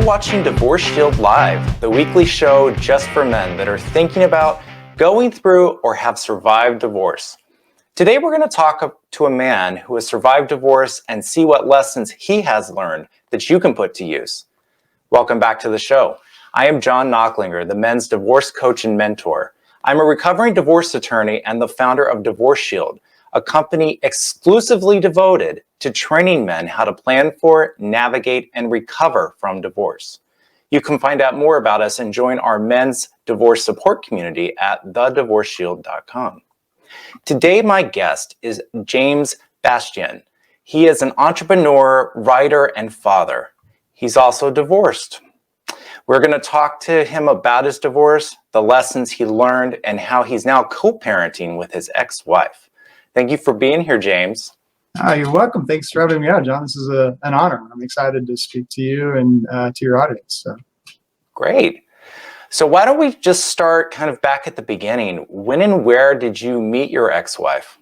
watching Divorce Shield Live, the weekly show just for men that are thinking about going through or have survived divorce. Today we're going to talk to a man who has survived divorce and see what lessons he has learned that you can put to use. Welcome back to the show. I am John Knocklinger, the men's divorce coach and mentor. I'm a recovering divorce attorney and the founder of Divorce Shield, a company exclusively devoted to training men how to plan for, navigate, and recover from divorce. You can find out more about us and join our men's divorce support community at thedivorceshield.com. Today, my guest is James Bastian. He is an entrepreneur, writer, and father. He's also divorced. We're going to talk to him about his divorce, the lessons he learned, and how he's now co-parenting with his ex-wife. Thank you for being here, James. You're welcome. Thanks for having me on, John. This is an honor. I'm excited to speak to you and to your audience. So. Great. So why don't we just start kind of back at the beginning? When and where did you meet your ex-wife?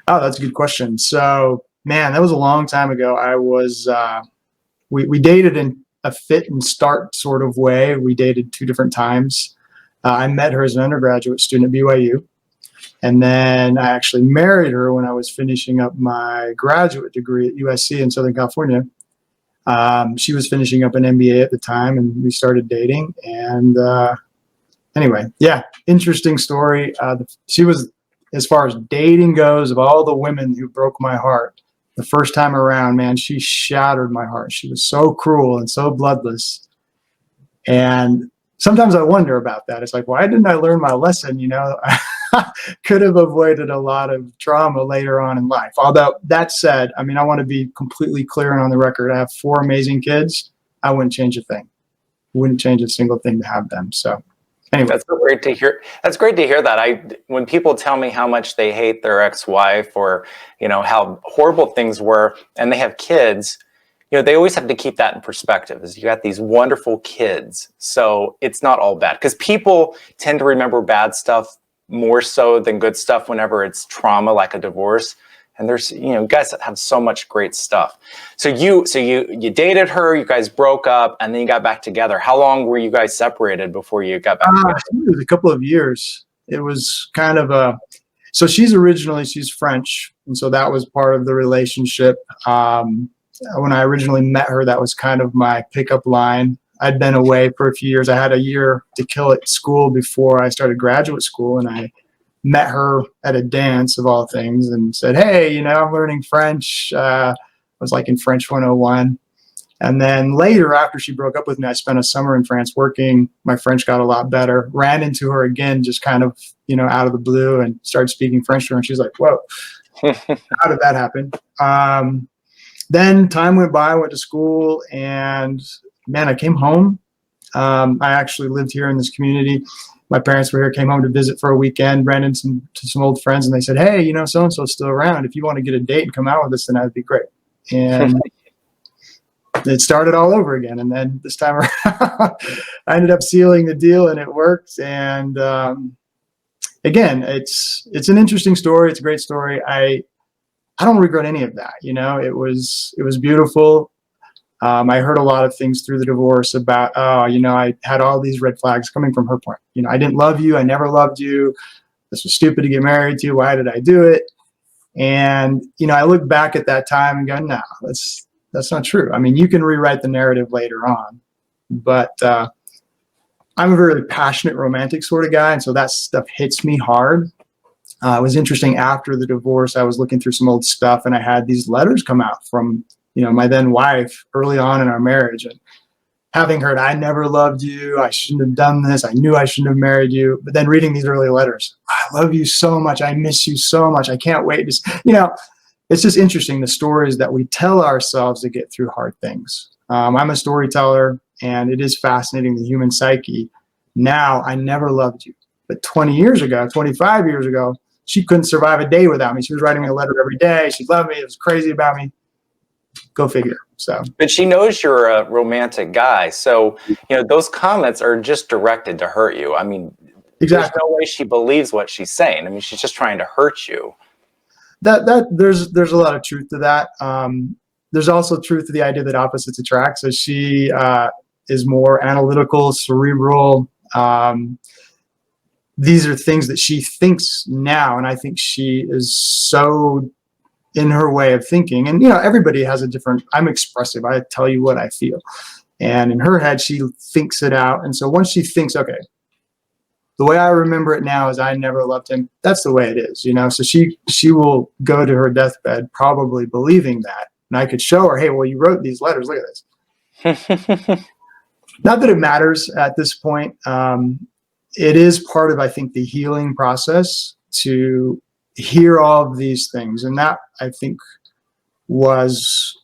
Oh, that's a good question. So, man, that was a long time ago. I was, we dated in a fit and start sort of way. We dated two different times. I met her as an undergraduate student at BYU. And then I actually married her when I was finishing up my graduate degree at USC in Southern California. She was finishing up an MBA at the time, and we started dating. And anyway, yeah, interesting story. She was, as far as dating goes, of all the women who broke my heart, the first time around, man, she shattered my heart. She was so cruel and so bloodless. And sometimes I wonder about that. It's like, why didn't I learn my lesson? You know, could have avoided a lot of trauma later on in life. Although that said, I mean, I want to be completely clear and on the record. I have 4 amazing kids. I wouldn't change a thing. Wouldn't change a single thing to have them. So anyway. That's great to hear. That's great to hear that. When people tell me how much they hate their ex-wife or, you know, how horrible things were and they have kids, you know, they always have to keep that in perspective. Is you got these wonderful kids. So it's not all bad, because people tend to remember bad stuff more so than good stuff whenever it's trauma like a divorce. And there's, you know, guys that have so much great stuff. So you dated her, you guys broke up, and then you got back together. How long were you guys separated before you got back together? It was a couple of years. It was kind of so she's French. And so that was part of the relationship. When I originally met her, that was kind of my pickup line. I'd been away for a few years. I had a year to kill at school before I started graduate school, and I met her at a dance of all things and said, hey, you know, I'm learning French. I was like in French 101. And then later, after she broke up with me, I spent a summer in France working. My French got a lot better. Ran into her again, just kind of, you know, out of the blue, and started speaking French to her. And she's like, whoa, how did that happen? Then time went by, I went to school, and man, I came home. I actually lived here in this community. My parents were here, came home to visit for a weekend, ran into some old friends, and they said, hey, you know, so-and-so's still around. If you want to get a date and come out with us, then that would be great. And it started all over again. And then this time around, I ended up sealing the deal, and it worked. And again, it's an interesting story. It's a great story. I don't regret any of that. You know, it was beautiful. I heard a lot of things through the divorce about, oh, you know, I had all these red flags coming from her point. You know, I didn't love you. I never loved you. This was stupid to get married to. Why did I do it? And, you know, I look back at that time and go, no, that's not true. I mean, you can rewrite the narrative later on, but I'm a very passionate, romantic sort of guy. And so that stuff hits me hard. It was interesting, after the divorce, I was looking through some old stuff, and I had these letters come out from, you know, my then wife early on in our marriage, and having heard, I never loved you. I shouldn't have done this. I knew I shouldn't have married you. But then reading these early letters, I love you so much. I miss you so much. I can't wait. You know, it's just interesting, the stories that we tell ourselves to get through hard things. I'm a storyteller, and it is fascinating, the human psyche. Now, I never loved you. But 20 years ago, 25 years ago, she couldn't survive a day without me. She was writing me a letter every day. She loved me. It was crazy about me. Go figure. So, but she knows you're a romantic guy. So, you know, those comments are just directed to hurt you. I mean, exactly. There's no way she believes what she's saying. I mean, she's just trying to hurt you. There's a lot of truth to that. There's also truth to the idea that opposites attract. So she is more analytical, cerebral. These are things that she thinks now, and I think she is so in her way of thinking. And, everybody has a different, I'm expressive. I tell you what I feel. And in her head, she thinks it out. And so once she thinks, okay, the way I remember it now is I never loved him. That's the way it is, So she will go to her deathbed probably believing that. And I could show her, hey, well, you wrote these letters. Look at this. Not that it matters at this point. It is part of, I think, the healing process to hear all of these things. And that, I think, was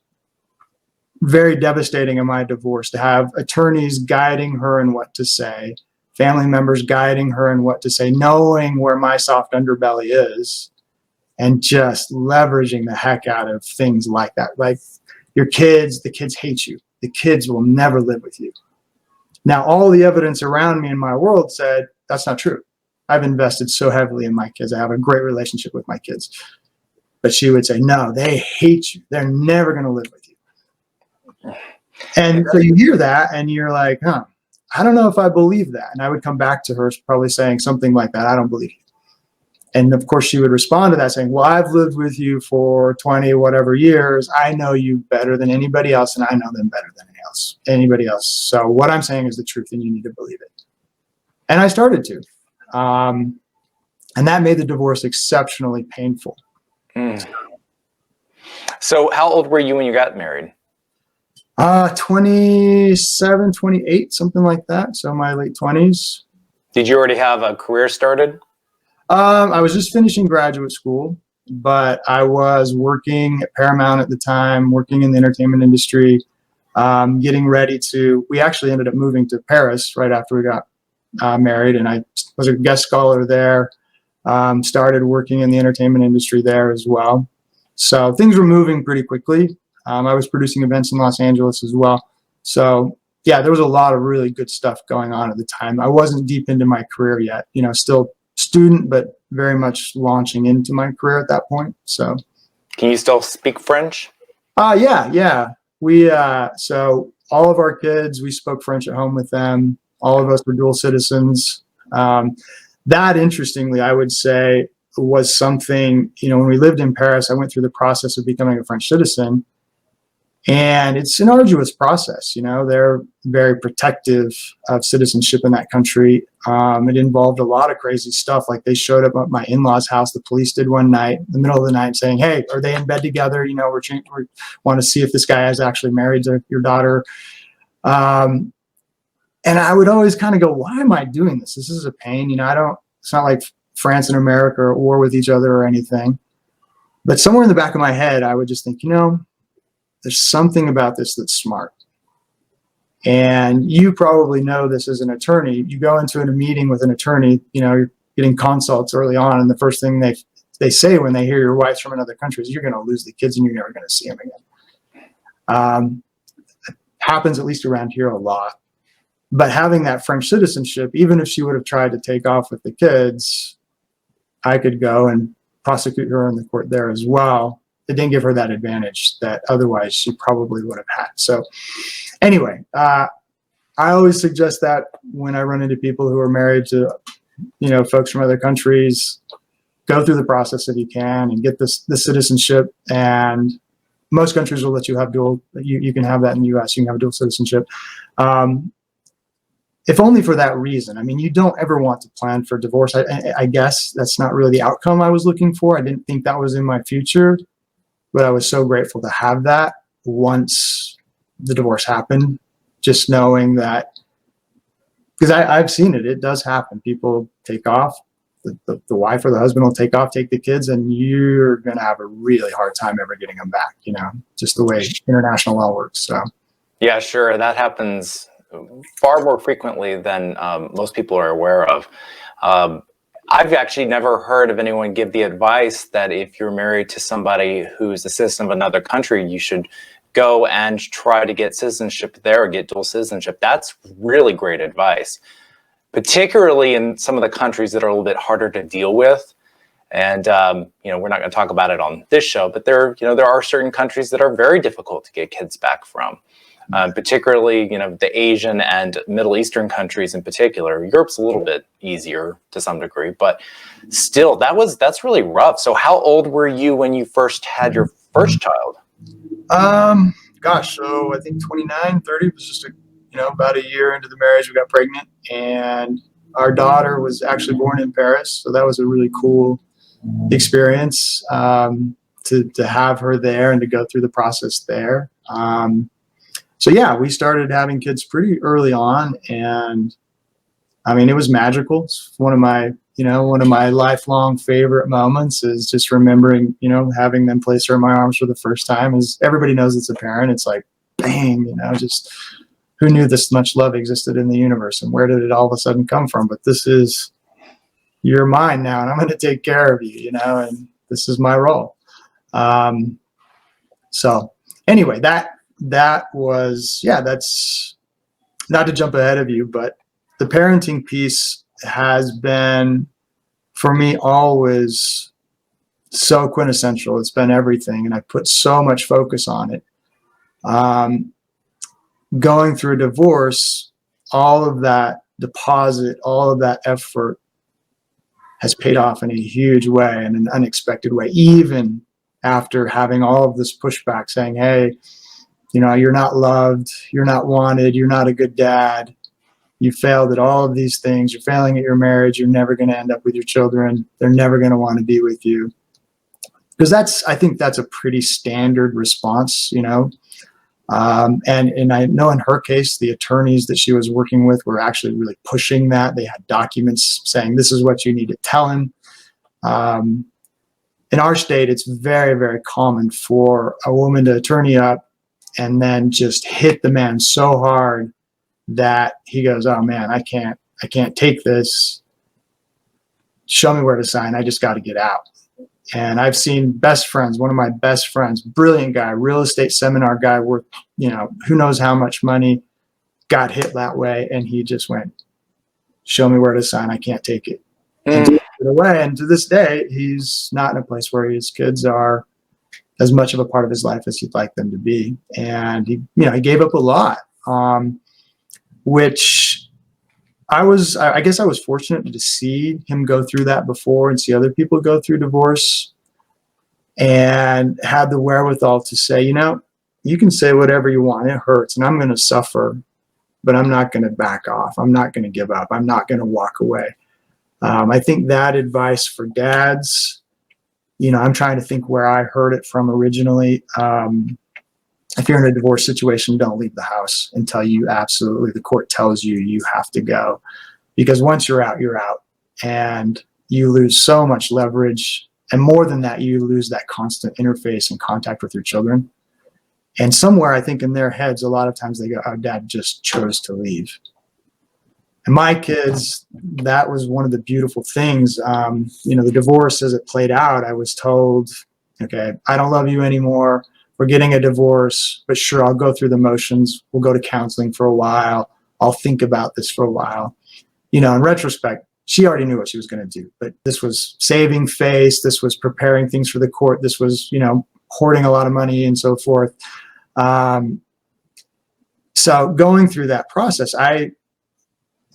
very devastating in my divorce, to have attorneys guiding her in what to say, family members guiding her in what to say, knowing where my soft underbelly is, and just leveraging the heck out of things like that. Like the kids hate you. The kids will never live with you. Now, all the evidence around me in my world said that's not true. I've invested so heavily in my kids. I have a great relationship with my kids. But she would say, no, they hate you. They're never going to live with you. And so you hear that and you're like, I don't know if I believe that. And I would come back to her probably saying something like that. I don't believe you. And of course she would respond to that saying, well, I've lived with you for 20 whatever years. I know you better than anybody else, and I know them better than anybody else. So what I'm saying is the truth, and you need to believe it. And I started to. And that made the divorce exceptionally painful. So how old were you when you got married? 27, 28, something like that. So my late 20s. Did you already have a career started? I was just finishing graduate school, but I was working at Paramount at the time, working in the entertainment industry, getting ready to, we actually ended up moving to Paris right after we got married, and I was a guest scholar there, started working in the entertainment industry there as well. So things were moving pretty quickly. I was producing events in Los Angeles as well. So yeah, there was a lot of really good stuff going on at the time. I wasn't deep into my career yet, still student, but very much launching into my career at that point. So can you still speak French? Yeah. We, so all of our kids, we spoke French at home with them. All of us were dual citizens. That, interestingly, I would say, was something, when we lived in Paris, I went through the process of becoming a French citizen. And it's an arduous process. They're very protective of citizenship in that country. It involved a lot of crazy stuff. Like they showed up at my in-laws' house. The police did one night, in the middle of the night, saying, hey, are they in bed together? We want to see if this guy is actually married to your daughter. And I would always kind of go, why am I doing this? This is a pain. It's not like France and America are at war with each other or anything. But somewhere in the back of my head, I would just think, there's something about this that's smart. And you probably know this as an attorney. You go into a meeting with an attorney, you're getting consults early on, and the first thing they say when they hear your wife's from another country is you're going to lose the kids and you're never going to see them again. It happens at least around here a lot. But having that French citizenship, even if she would have tried to take off with the kids, I could go and prosecute her in the court there as well. It didn't give her that advantage that otherwise she probably would have had. So anyway, I always suggest that when I run into people who are married to, folks from other countries, go through the process if you can and get the citizenship. And most countries will let you have dual, you can have that in the US, you can have dual citizenship. If only for that reason. I mean, you don't ever want to plan for divorce. I guess that's not really the outcome I was looking for. I didn't think that was in my future. But I was so grateful to have that once the divorce happened, just knowing that, because I've seen it. It does happen. People take off. The wife or the husband will take off, take the kids, and you're going to have a really hard time ever getting them back, just the way international law works. So, yeah, sure. That happens far more frequently than most people are aware of. I've actually never heard of anyone give the advice that if you're married to somebody who's a citizen of another country, you should go and try to get citizenship there or get dual citizenship. That's really great advice, particularly in some of the countries that are a little bit harder to deal with. And, we're not going to talk about it on this show, but there are certain countries that are very difficult to get kids back from. particularly, the Asian and Middle Eastern countries in particular. Europe's a little bit easier to some degree, but still, that's really rough. So how old were you when you first had your first child? Gosh, so I think 29, 30 was just about a year into the marriage, we got pregnant, and our daughter was actually born in Paris. So that was a really cool experience, to have her there and to go through the process there. So yeah, we started having kids pretty early on, and I mean, it was magical. It's one of my lifelong favorite moments is just remembering, having them place her in my arms for the first time. As everybody knows, it's a parent. It's like, bang, just who knew this much love existed in the universe, and where did it all of a sudden come from? But you're mine now, and I'm going to take care of you, and this is my role. So anyway, that was, that's not to jump ahead of you, but the parenting piece has been for me always so quintessential. It's been everything, and I put so much focus on it. Going through a divorce, all of that deposit, all of that effort has paid off in a huge way, in an unexpected way, even after having all of this pushback saying, hey, you're not loved, you're not wanted, you're not a good dad, you failed at all of these things, you're failing at your marriage, you're never going to end up with your children, they're never going to want to be with you. Because I think that's a pretty standard response, and I know in her case, the attorneys that she was working with were actually really pushing that. They had documents saying, this is what you need to tell him. In our state, it's very, very common for a woman to attorney up and then just hit the man so hard that he goes, oh man, I can't take this. Show me where to sign. I just got to get out. And I've seen best friends, one of my best friends, brilliant guy, real estate seminar guy worth, who knows how much money, got hit that way. And he just went, show me where to sign. I can't take it. And took it away. And to this day, he's not in a place where his kids are as much of a part of his life as he'd like them to be. And he gave up a lot, which I guess I was fortunate to see him go through that before and see other people go through divorce, and had the wherewithal to say, you can say whatever you want. It hurts and I'm going to suffer, but I'm not going to back off. I'm not going to give up. I'm not going to walk away. I think that advice for dads, I'm trying to think where I heard it from originally. If you're in a divorce situation, don't leave the house until the court tells you have to go. Because once you're out, and you lose so much leverage. And more than that, you lose that constant interface and contact with your children. And somewhere, I think in their heads, a lot of times they go, oh, dad just chose to leave. And my kids, that was one of the beautiful things. The divorce as it played out, I was told, okay, I don't love you anymore. We're getting a divorce, but sure, I'll go through the motions. We'll go to counseling for a while. I'll think about this for a while. In retrospect, she already knew what she was going to do, but this was saving face. This was preparing things for the court. This was, hoarding a lot of money and so forth. So going through that process,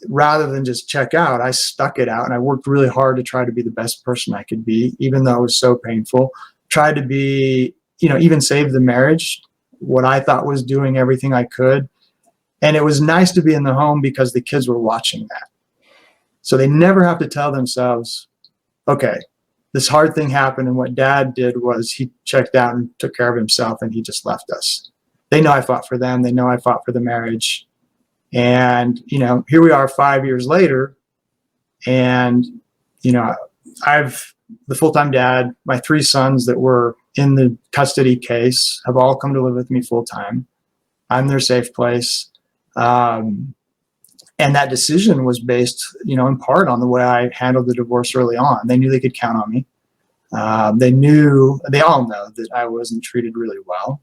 rather than just check out, I stuck it out, and I worked really hard to try to be the best person I could be, even though it was so painful. Tried to be, even save the marriage, what I thought was doing everything I could. And it was nice to be in the home because the kids were watching that. So they never have to tell themselves, okay, this hard thing happened, and what dad did was he checked out and took care of himself, and he just left us. They know I fought for them. They know I fought for the marriage. And, here we are 5 years later, and, I've the full-time dad, my 3 sons that were in the custody case have all come to live with me full-time. I'm their safe place. And that decision was based, in part on the way I handled the divorce early on. They knew they could count on me. They all know that I wasn't treated really well.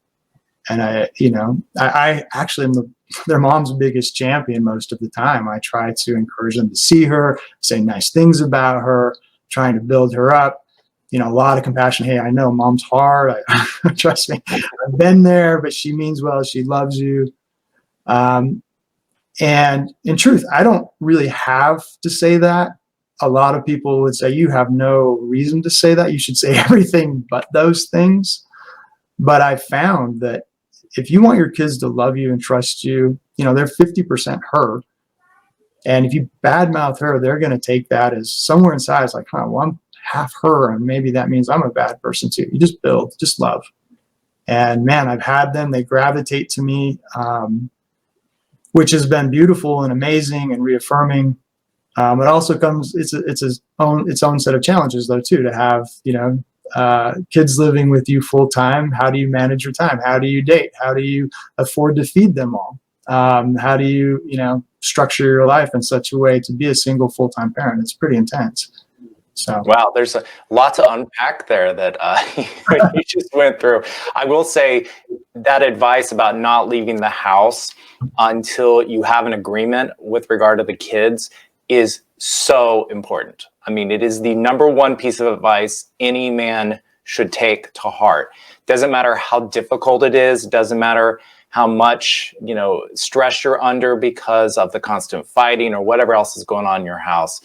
And I actually am their mom's biggest champion most of the time. I try to encourage them to see her, say nice things about her, trying to build her up. A lot of compassion. Hey, I know mom's hard. Trust me, I've been there, but she means well. She loves you. And in truth, I don't really have to say that. A lot of people would say, you have no reason to say that. You should say everything but those things. But I found that if you want your kids to love you and trust you, they're 50% her. And if you badmouth her, they're going to take that as somewhere inside. It's like, well, I'm half her, and maybe that means I'm a bad person too. You just build, just love. And man, I've had them. They gravitate to me, which has been beautiful and amazing and reaffirming. It also comes, its own set of challenges though too, to have, kids living with you full time. How do you manage your time? How do you date? How do you afford to feed them all? How do you, structure your life in such a way to be a single full-time parent? It's pretty intense. So wow, there's a lot to unpack there that you just went through. I will say that advice about not leaving the house until you have an agreement with regard to the kids is so important. I mean, it is the number one piece of advice any man should take to heart. Doesn't matter how difficult it is, doesn't matter how much, stress you're under because of the constant fighting or whatever else is going on in your house.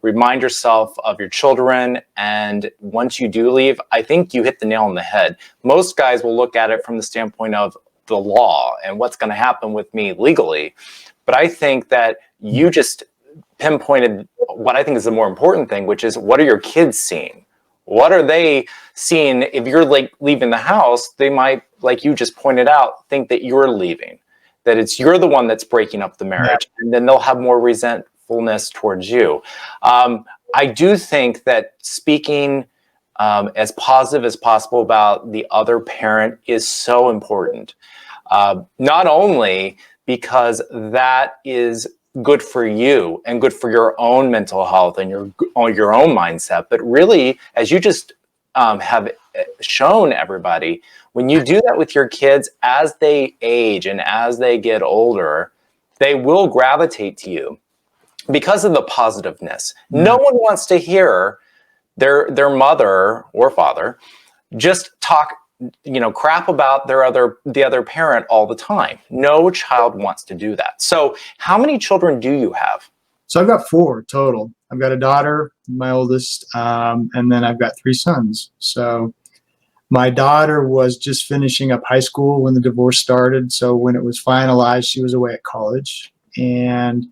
Remind yourself of your children. And once you do leave, I think you hit the nail on the head. Most guys will look at it from the standpoint of the law and what's going to happen with me legally. But I think that you just pinpointed what I think is the more important thing, which is, what are your kids seeing? What are they seeing? If you're leaving the house, they might, like you just pointed out, think that you're leaving, that you're the one that's breaking up the marriage, and then they'll have more resentfulness towards you. I do think that speaking as positive as possible about the other parent is so important. Not only because that is good for you and good for your own mental health and your own mindset, but really, as you just have shown everybody, when you do that with your kids, as they age and as they get older, they will gravitate to you because of the positiveness. No one wants to hear their mother or father just talk crap about the other parent all the time. No child wants to do that. So how many children do you have? So I've got 4 total. I've got a daughter, my oldest, and then I've got 3 sons. So my daughter was just finishing up high school when the divorce started. So when it was finalized, she was away at college. And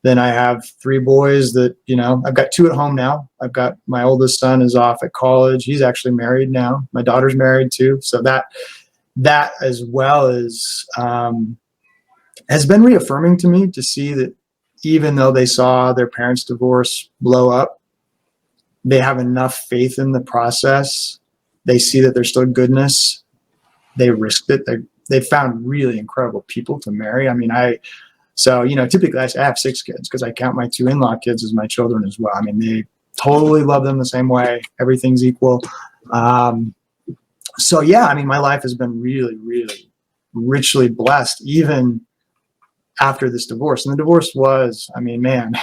then I have 3 boys that, I've got 2 at home now. I've got my oldest son is off at college. He's actually married now. My daughter's married too. So that as well as has been reaffirming to me to see that even though they saw their parents' divorce blow up, they have enough faith in the process. They see that there's still goodness. They risked it. They found really incredible people to marry. I mean, typically I have 6 kids because I count my 2 in-law kids as my children as well. I mean, they totally love them the same way. Everything's equal. So yeah, I mean, my life has been really, really richly blessed, even after this divorce. And the divorce was, I mean, man,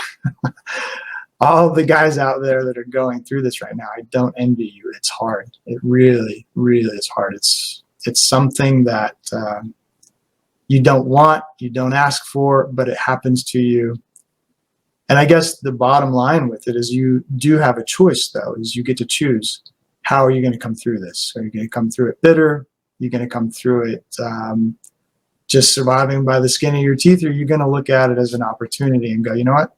all the guys out there that are going through this right now, I don't envy you. It's hard. It really, really is hard. It's something that you don't want, you don't ask for, but it happens to you. And I guess the bottom line with it is you do have a choice, though, is you get to choose. How are you going to come through this? Are you going to come through it bitter? Are you going to come through it just surviving by the skin of your teeth? Or are you going to look at it as an opportunity and go, you know what?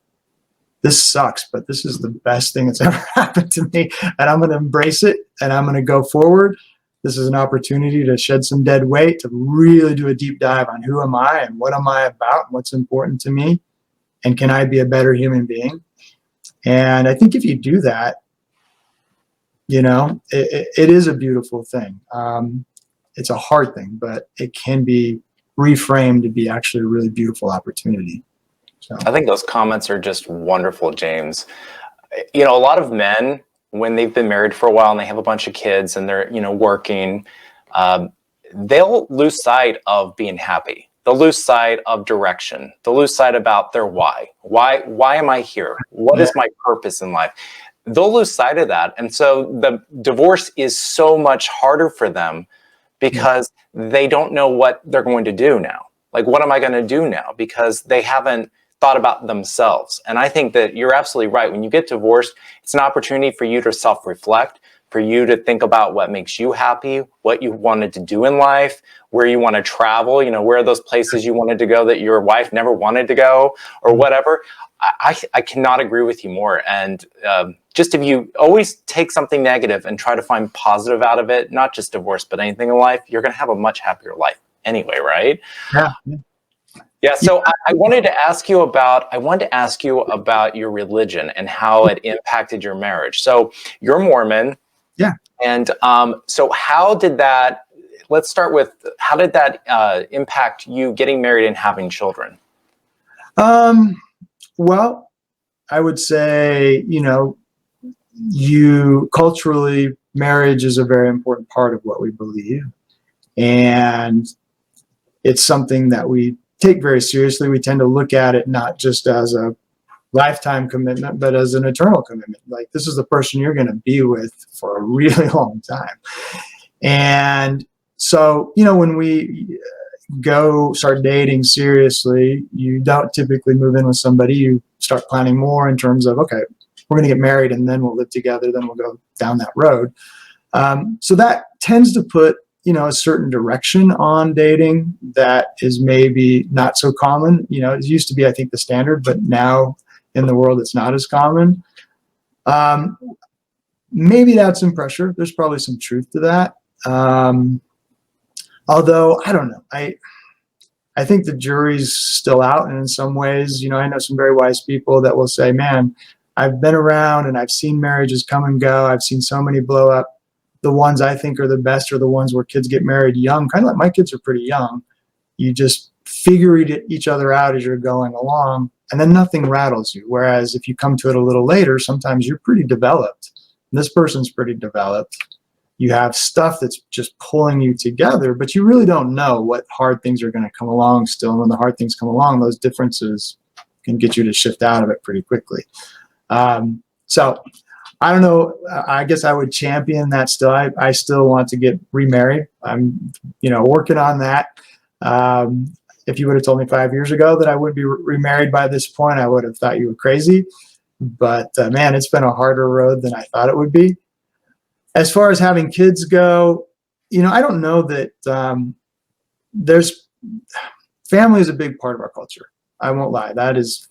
This sucks, but this is the best thing that's ever happened to me. And I'm going to embrace it and I'm going to go forward. This is an opportunity to shed some dead weight, to really do a deep dive on who am I and what am I about and what's important to me. And can I be a better human being? And I think if you do that, it is a beautiful thing. It's a hard thing, but it can be reframed to be actually a really beautiful opportunity. So I think those comments are just wonderful, James. A lot of men, when they've been married for a while and they have a bunch of kids and they're, working, they'll lose sight of being happy. They'll lose sight of direction. They'll lose sight about their why. Why am I here? What is my purpose in life? They'll lose sight of that. And so the divorce is so much harder for them because they don't know what they're going to do now. Like, what am I going to do now? Because they haven't thought about themselves. And I think that you're absolutely right. When you get divorced, it's an opportunity for you to self-reflect, for you to think about what makes you happy, what you wanted to do in life, where you want to travel, where are those places you wanted to go that your wife never wanted to go, or whatever. I cannot agree with you more. And just if you always take something negative and try to find positive out of it, not just divorce, but anything in life, you're going to have a much happier life anyway, right? Yeah. Yeah. So I wanted to ask you about your religion and how it impacted your marriage. So you're Mormon. Yeah. And so how did that, let's start with, how did that impact you getting married and having children? Well, I would say, you culturally, marriage is a very important part of what we believe. And it's something that we take very seriously. We tend to look at it not just as a lifetime commitment, but as an eternal commitment. Like, this is the person you're going to be with for a really long time. And so, when we start dating seriously, you don't typically move in with somebody. You start planning more in terms of, okay, we're going to get married and then we'll live together. Then we'll go down that road. So that tends to put, a certain direction on dating that is maybe not so common. It used to be, I think, the standard, but now in the world, it's not as common. Maybe that's some pressure. There's probably some truth to that. Although, I don't know. I think the jury's still out. And in some ways, I know some very wise people that will say, man, I've been around and I've seen marriages come and go. I've seen so many blow up. The ones I think are the best are the ones where kids get married young, kind of like my kids are pretty young. You just figure each other out as you're going along, and then nothing rattles you. Whereas if you come to it a little later, sometimes you're pretty developed. And this person's pretty developed. You have stuff that's just pulling you together, but you really don't know what hard things are going to come along still. And when the hard things come along, those differences can get you to shift out of it pretty quickly. So I don't know. I guess I would champion that still. I still want to get remarried. I'm, working on that. If you would have told me 5 years ago that I would be remarried by this point, I would have thought you were crazy. But man, it's been a harder road than I thought it would be. As far as having kids go, I don't know that family is a big part of our culture. I won't lie. That is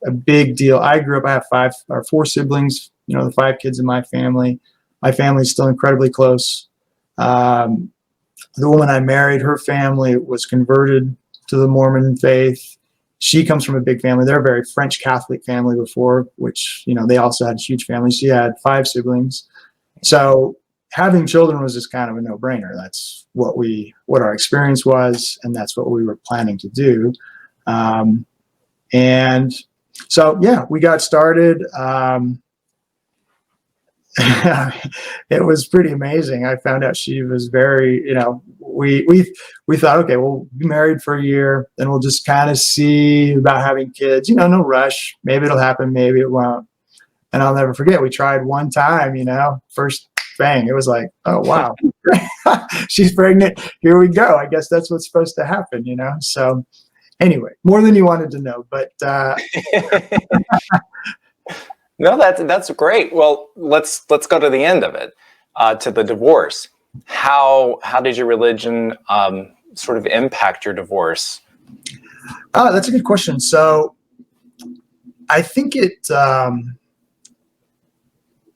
a big deal. I have 4 siblings, the 5 kids in my family. My family is still incredibly close. The woman I married, her family was converted to the Mormon faith. She comes from a big family. They're a very French Catholic family before, which, they also had huge families. She had 5 siblings. So having children was just kind of a no-brainer. That's what our experience was, and that's what we were planning to do. And so, yeah, we got started. It was pretty amazing. I found out she was very, we thought, okay, we'll be married for a year, then we'll just kind of see about having kids. No rush. Maybe it'll happen, maybe it won't. And I'll never forget, we tried one time, first bang. It was like, oh, wow, she's pregnant. Here we go. I guess that's what's supposed to happen, So anyway, more than you wanted to know, but No, that's great. Well, let's go to the end of it, to the divorce. How did your religion sort of impact your divorce? Oh, that's a good question. So I think it,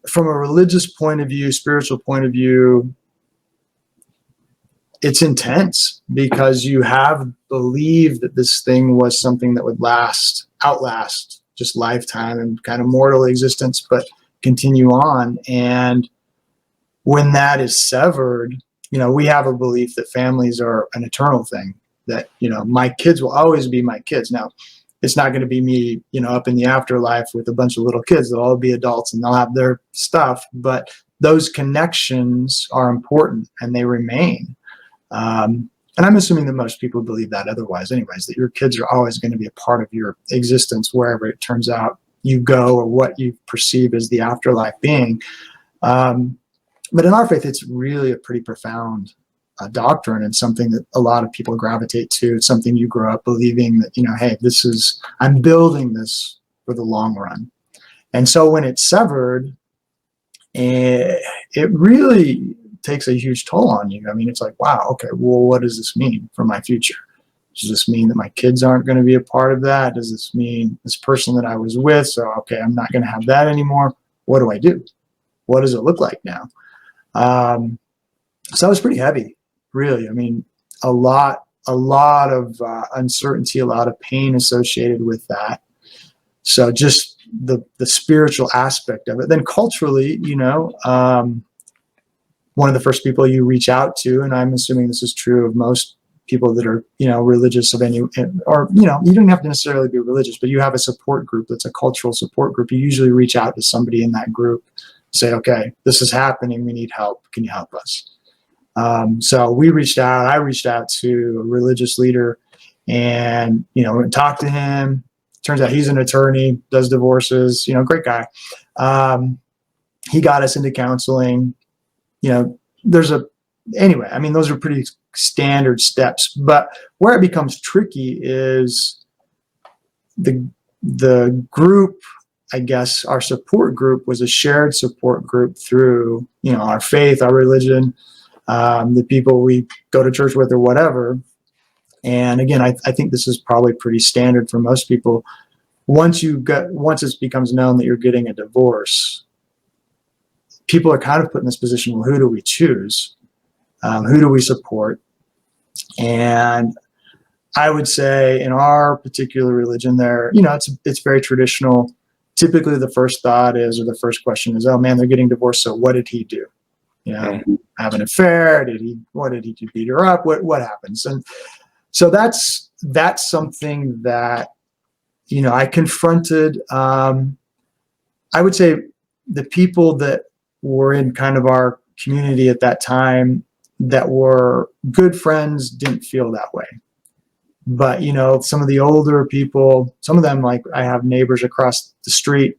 from a religious point of view, spiritual point of view, it's intense because you have believed that this thing was something that would outlast just lifetime and kind of mortal existence, but continue on. And when that is severed, we have a belief that families are an eternal thing, that, my kids will always be my kids. Now, it's not going to be me, up in the afterlife with a bunch of little kids. They'll all be adults and they'll have their stuff, but those connections are important and they remain. And I'm assuming that most people believe that otherwise anyways, that your kids are always going to be a part of your existence wherever it turns out you go or what you perceive as the afterlife being. But in our faith, it's really a pretty profound a doctrine and something that a lot of people gravitate to. It's something you grow up believing that, hey, I'm building this for the long run. And so when it's severed, it really takes a huge toll on you. I mean, it's like, wow, okay, well, what does this mean for my future? Does this mean that my kids aren't going to be a part of that? Does this mean this person that I was with? So, okay, I'm not going to have that anymore. What do I do? What does it look like now? So that was pretty heavy, really. I mean, a lot of uncertainty, a lot of pain associated with that. So just the spiritual aspect of it. Then culturally, one of the first people you reach out to, and I'm assuming this is true of most people that are, religious of any, or, you don't have to necessarily be religious, but you have a support group that's a cultural support group. You usually reach out to somebody in that group, say, okay, this is happening. We need help. Can you help us? So I reached out to a religious leader and, talked to him. Turns out he's an attorney, does divorces, great guy. He got us into counseling. Anyway, I mean, those are pretty standard steps, but where it becomes tricky is the group, I guess, our support group was a shared support group through, our faith, our religion, the people we go to church with or whatever. And again, I think this is probably pretty standard for most people. Once it becomes known that you're getting a divorce, people are kind of put in this position, well, who do we choose? Who do we support? And I would say in our particular religion there, it's very traditional. Typically the first thought is, or the first question is, oh man, they're getting divorced. So what did he do? Have an affair? What did he do? Beat her up? What happens? And so that's something that, I confronted. I would say the people that were in kind of our community at that time that were good friends didn't feel that way. But, some of the older people, some of them, like I have neighbors across the street,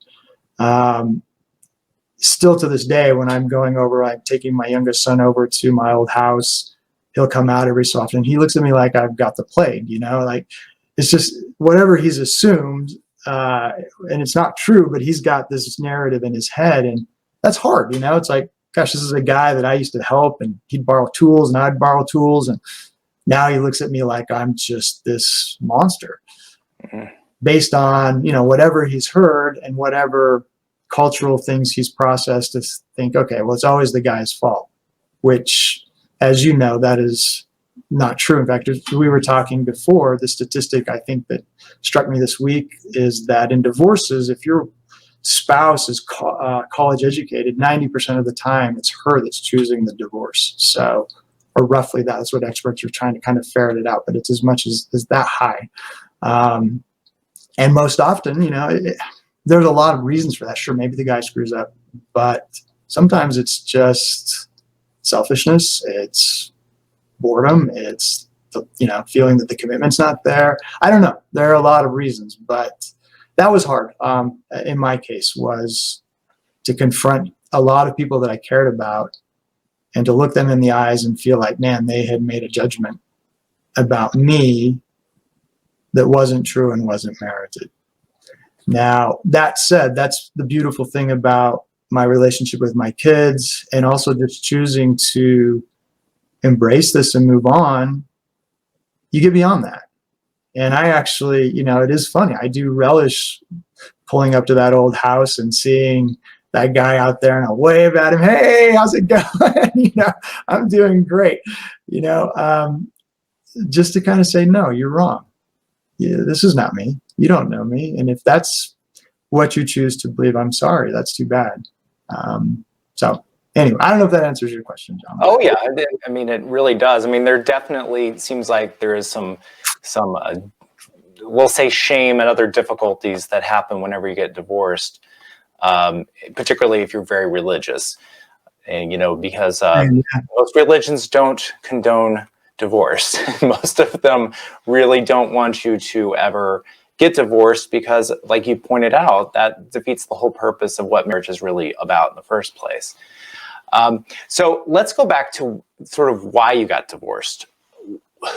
still to this day, when I'm taking my youngest son over to my old house, he'll come out every so often. He looks at me like I've got the plague, like it's just whatever he's assumed. And it's not true, but he's got this narrative in his head, and that's hard. It's like, gosh, this is a guy that I used to help, and he'd borrow tools and I'd borrow tools. And now he looks at me like I'm just this monster based on, whatever he's heard and whatever cultural things he's processed to think, okay, well, it's always the guy's fault, which, as you know, that is not true. In fact, as we were talking before, the statistic I think that struck me this week is that in divorces, if your spouse is college educated, 90% of the time it's her that's choosing the divorce. So, or roughly that's what experts are trying to kind of ferret it out, but it's as much as that high. And most often, there's a lot of reasons for that. Sure, maybe the guy screws up, but sometimes it's just selfishness. It's boredom. It's feeling that the commitment's not there. I don't know. There are a lot of reasons, but that was hard. In my case, was to confront a lot of people that I cared about and to look them in the eyes and feel like, man, they had made a judgment about me that wasn't true and wasn't merited. Now, that said, that's the beautiful thing about my relationship with my kids, and also just choosing to embrace this and move on. You get beyond that. And I actually, it is funny. I do relish pulling up to that old house and seeing that guy out there, and I'll wave at him. Hey, how's it going? I'm doing great. Just to kind of say, no, you're wrong. Yeah, this is not me. You don't know me. And if that's what you choose to believe, I'm sorry. That's too bad. So anyway, I don't know if that answers your question, John. Oh yeah, I mean, it really does. I mean, there definitely seems like there is some we'll say shame and other difficulties that happen whenever you get divorced, particularly if you're very religious, and because most religions don't condone divorce. Most of them really don't want you to ever get divorced because, like you pointed out, that defeats the whole purpose of what marriage is really about in the first place. So let's go back to sort of why you got divorced.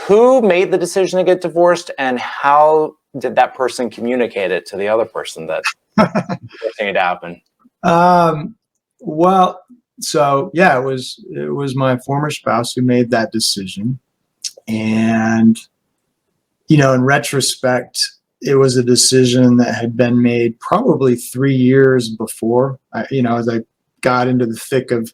Who made the decision to get divorced, and how did that person communicate it to the other person that everything had happened? Well, so yeah, it was my former spouse who made that decision. And, in retrospect, it was a decision that had been made probably 3 years before. As I got into the thick of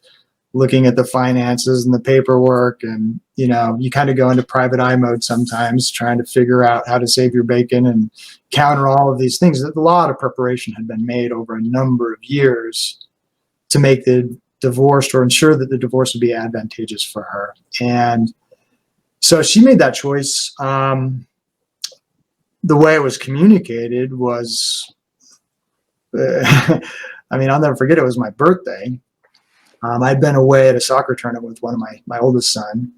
looking at the finances and the paperwork, and you kind of go into private eye mode sometimes, trying to figure out how to save your bacon and counter all of these things. A lot of preparation had been made over a number of years to make the divorce, or ensure that the divorce would be advantageous for her. And so she made that choice. The way it was communicated was, I'll never forget, it was my birthday. I'd been away at a soccer tournament with one of my oldest son.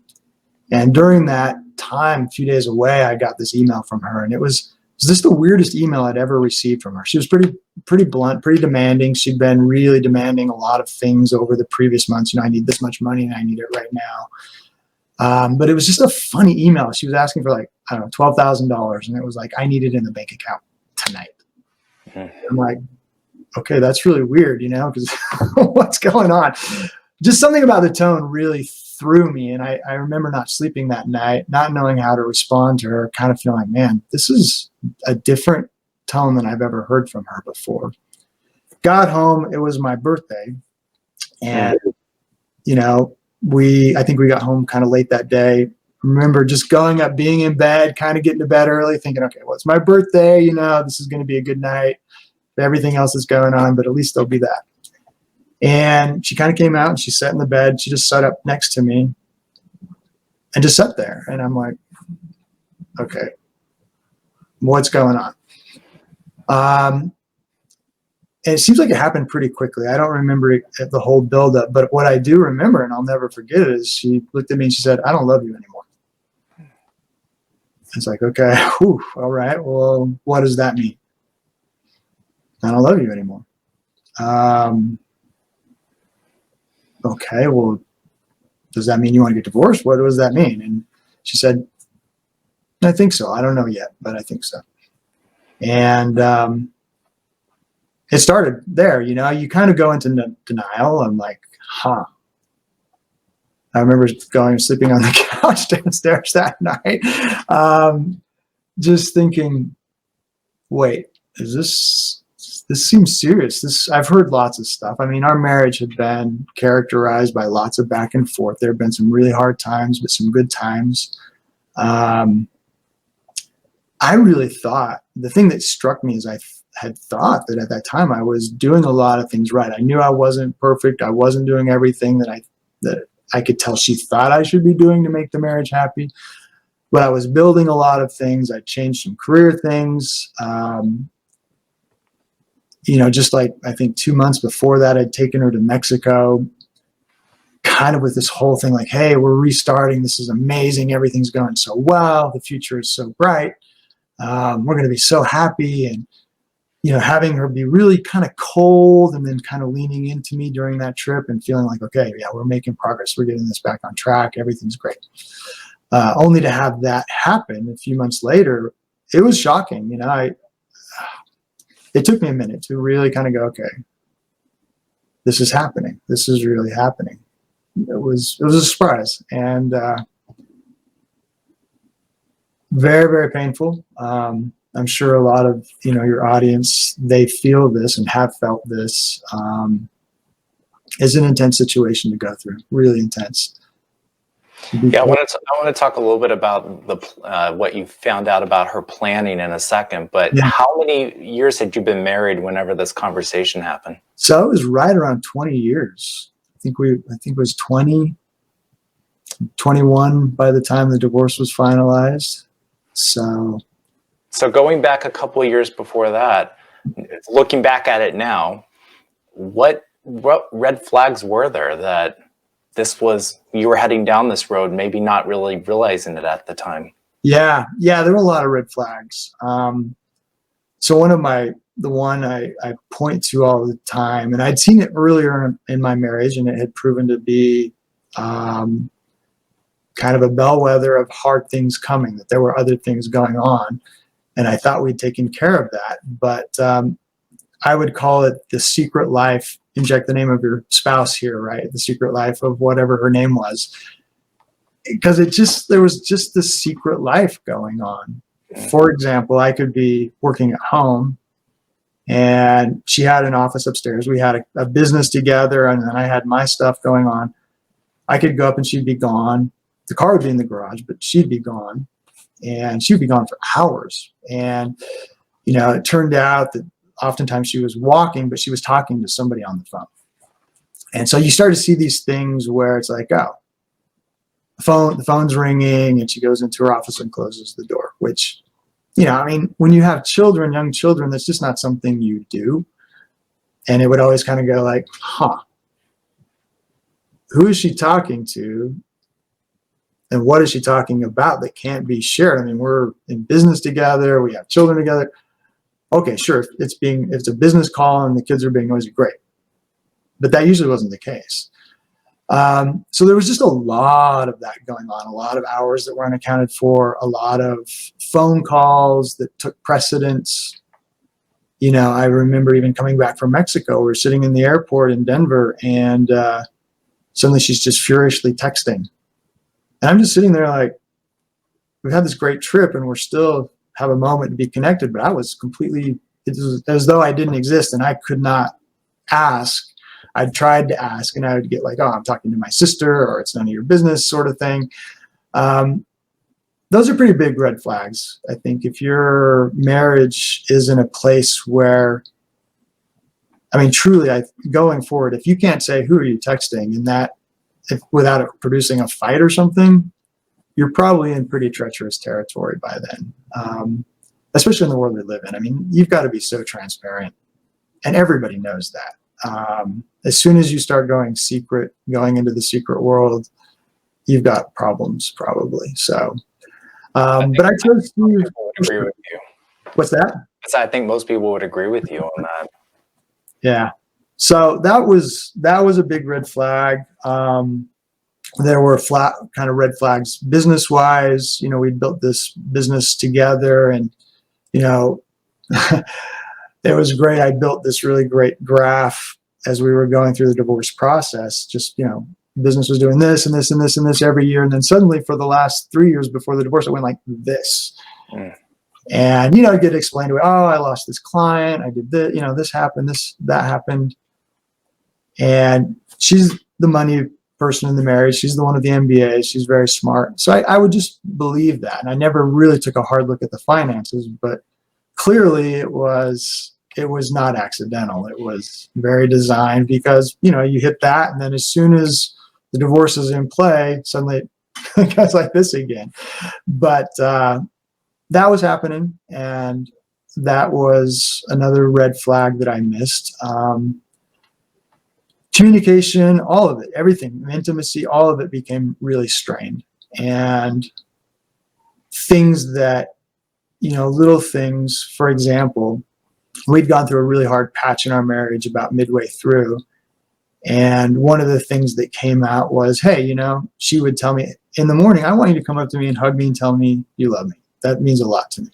And during that time, a few days away, I got this email from her. And it was just the weirdest email I'd ever received from her. She was pretty blunt, pretty demanding. She'd been really demanding a lot of things over the previous months. I need this much money and I need it right now. But it was just a funny email. She was asking for $12,000. And it was like, I need it in the bank account tonight. Mm-hmm. I'm like, okay, that's really weird, because what's going on? Just something about the tone really threw me. And I remember not sleeping that night, not knowing how to respond to her, kind of feeling like, man, this is a different tone than I've ever heard from her before. Got home, it was my birthday. And, I think we got home kind of late that day. Remember just going up, being in bed, kind of getting to bed early, thinking, okay, well, it's my birthday, this is going to be a good night. Everything else is going on, but at least there'll be that. And she kind of came out and she sat in the bed. She just sat up next to me and just sat there. And I'm like, okay, what's going on? And it seems like it happened pretty quickly. I don't remember the whole buildup, but what I do remember, and I'll never forget it, is she looked at me and she said, I don't love you anymore. It's like, okay, whew, all right, well, what does that mean? I don't love you anymore. Okay, well, does that mean you want to get divorced? What does that mean? And she said, I think so. I don't know yet, but I think so. And it started there. You kind of go into denial. I'm like, I remember sleeping on the couch downstairs that night, just thinking, wait, this seems serious. I've heard lots of stuff. Our marriage had been characterized by lots of back and forth. There have been some really hard times, but some good times. I really thought, the thing that struck me is I had thought that at that time I was doing a lot of things right. I knew I wasn't perfect. I wasn't doing everything that I could tell she thought I should be doing to make the marriage happy. But I was building a lot of things. I changed some career things. Just like I think 2 months before that, I'd taken her to Mexico, kind of with this whole thing like, hey, we're restarting. This is amazing. Everything's going so well. The future is so bright. We're going to be so happy. And, having her be really kind of cold and then kind of leaning into me during that trip and feeling like, okay, yeah, we're making progress. We're getting this back on track. Everything's great. Only to have that happen a few months later, it was shocking. It took me a minute to really kind of go, okay, this is happening. This is really happening. It was a surprise, and very, very painful. I'm sure a lot of, your audience, they feel this and have felt this. It's an intense situation to go through, really intense. Yeah, I want to talk a little bit about what you found out about her planning in a second. But yeah. How many years had you been married whenever this conversation happened? So it was right around 20 years. I think it was 21 by the time the divorce was finalized. So going back a couple of years before that, looking back at it now, what red flags were there that you were heading down this road, maybe not really realizing it at the time? Yeah, there were a lot of red flags. So one of my the one I point to all the time, and I'd seen it earlier in my marriage, and it had proven to be kind of a bellwether of hard things coming, that there were other things going on. And I thought we'd taken care of that. But I would call it the secret life. Inject the name of your spouse here, right? The secret life of whatever her name was. Because there was just this secret life going on. For example, I could be working at home and she had an office upstairs. We had a business together, and then I had my stuff going on. I could go up and she'd be gone. The car would be in the garage, but she'd be gone. And she'd be gone for hours. And, it turned out that oftentimes she was walking, but she was talking to somebody on the phone. And so you start to see these things where it's like, oh, the phone's ringing, and she goes into her office and closes the door, which, when you have children, young children, that's just not something you do. And it would always kind of go like, who is she talking to? And what is she talking about that can't be shared? I mean, we're in business together. We have children together. Okay, sure. If it's a business call and the kids are being noisy, great. But that usually wasn't the case. So there was just a lot of that going on, a lot of hours that were unaccounted for, a lot of phone calls that took precedence. I remember even coming back from Mexico. We were sitting in the airport in Denver, and suddenly she's just furiously texting. And I'm just sitting there like, we've had this great trip and we're still have a moment to be connected, but I was completely, it was as though I didn't exist and I could not ask. I'd tried to ask and I would get like, oh, I'm talking to my sister, or it's none of your business sort of thing. Those are pretty big red flags. I think if your marriage is in a place where, truly, going forward, if you can't say, who are you texting, and that, without it producing a fight or something, you're probably in pretty treacherous territory by then, especially in the world we live in. You've got to be so transparent, and everybody knows that. As soon as you start going into the secret world, you've got problems probably. So, but I chose to agree with you. What's that? I think most people would agree with you on that. Yeah. So that was a big red flag. There were flat kind of red flags business wise. We built this business together, and it was great. I built this really great graph as we were going through the divorce process. Just, business was doing this and this and this and this every year. And then suddenly for the last 3 years before the divorce, it went like this. And, I'd get explained to it. Oh, I lost this client. I did this, this happened, that happened. And she's the money person in the marriage. She's the one with the MBA. She's very smart. So I would just believe that. And I never really took a hard look at the finances, but clearly it was not accidental. It was very designed, because, you hit that. And then as soon as the divorce is in play, suddenly it goes like this again. But that was happening. And that was another red flag that I missed. Communication, all of it, everything, intimacy, all of it became really strained. And things that, little things, for example, we'd gone through a really hard patch in our marriage about midway through. And one of the things that came out was, hey, she would tell me in the morning, I want you to come up to me and hug me and tell me you love me. That means a lot to me.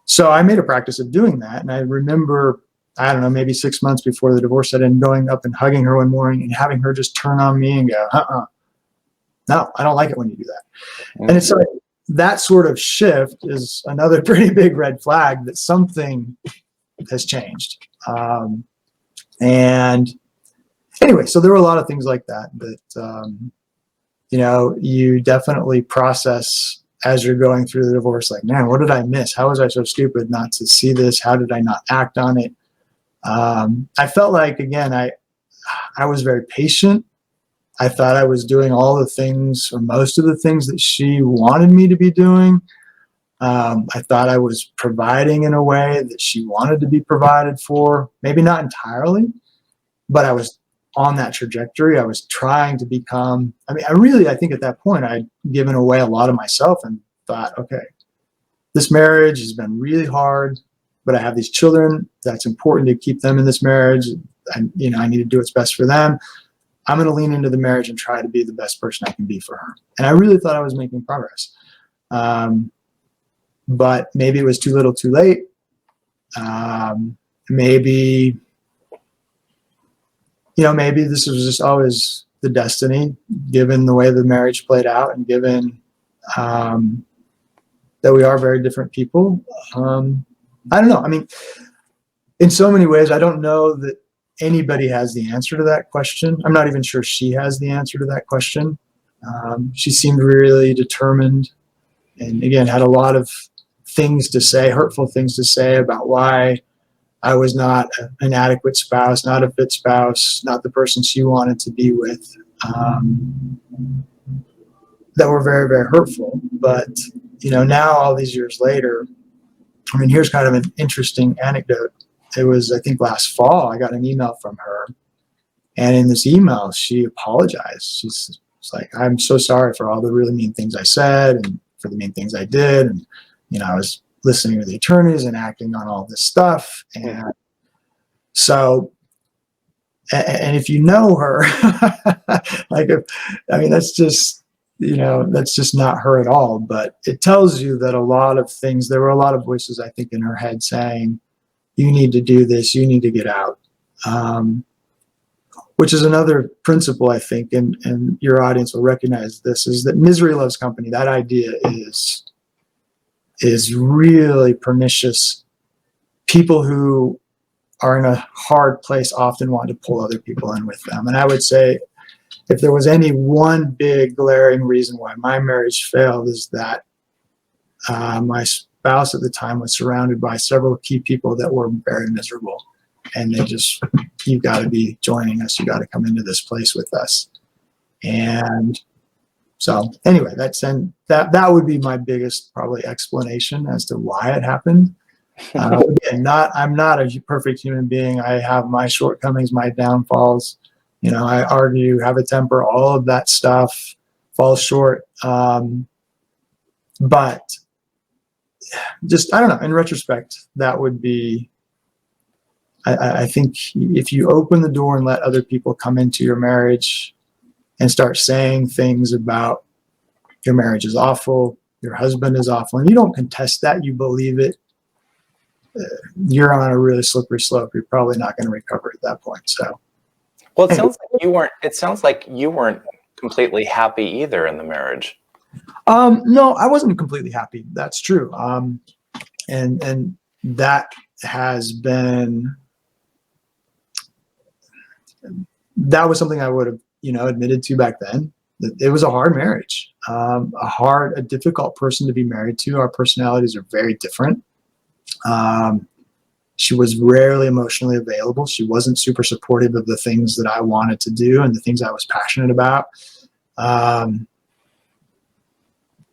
So I made a practice of doing that. And I remember, I don't know, maybe 6 months before the divorce set in, going up and hugging her one morning and having her just turn on me and go, no, I don't like it when you do that. And it's like, that sort of shift is another pretty big red flag that something has changed. And anyway, so there were a lot of things like that you definitely process as you're going through the divorce, like, man, what did I miss? How was I so stupid not to see this? How did I not act on it? I felt like, again, I was very patient. I thought I was doing all the things, or most of the things, that she wanted me to be doing. I thought I was providing in a way that she wanted to be provided for. Maybe not entirely, but I was on that trajectory. I was trying to become, I think at that point I'd given away a lot of myself and thought, okay, this marriage has been really hard, but I have these children. That's important to keep them in this marriage. I need to do what's best for them. I'm going to lean into the marriage and try to be the best person I can be for her. And I really thought I was making progress. But maybe it was too little too late. Maybe this was just always the destiny, given the way the marriage played out and given that we are very different people. I don't know. I mean, in so many ways, I don't know that anybody has the answer to that question. I'm not even sure she has the answer to that question. She seemed really determined and, again, had a lot of things to say, hurtful things to say about why I was not an adequate spouse, not a fit spouse, not the person she wanted to be with, that were very, very hurtful. But, now all these years later, I mean, here's kind of an interesting anecdote. It was, I think, last fall, I got an email from her. And in this email, she apologized. She's like, I'm so sorry for all the really mean things I said and for the mean things I did. And, I was listening to the attorneys and acting on all this stuff. And so, and if you know her, that's just, that's just not her at all. But it tells you that a lot of things, there were a lot of voices, I think, in her head saying, you need to do this, you need to get out. Which is another principle, I think, and your audience will recognize this, is that misery loves company. That idea is really pernicious. People who are in a hard place often want to pull other people in with them. And I would say, if there was any one big glaring reason why my marriage failed, is that my spouse at the time was surrounded by several key people that were very miserable. And they just, you've got to be joining us. You got to come into this place with us. And so anyway, that would be my biggest probably explanation as to why it happened. Again, I'm not a perfect human being. I have my shortcomings, my downfalls. I argue, have a temper, all of that stuff falls short. But just, I don't know, in retrospect, that would be, I think if you open the door and let other people come into your marriage and start saying things about your marriage is awful, your husband is awful, and you don't contest that, you believe it, you're on a really slippery slope. You're probably not going to recover at that point. So, well, it sounds like you weren't completely happy either in the marriage. No, I wasn't completely happy. That's true. And that has been, that was something I would have, admitted to back then. It was a hard marriage, a difficult person to be married to. Our personalities are very different. She was rarely emotionally available. She wasn't super supportive of the things that I wanted to do and the things I was passionate about.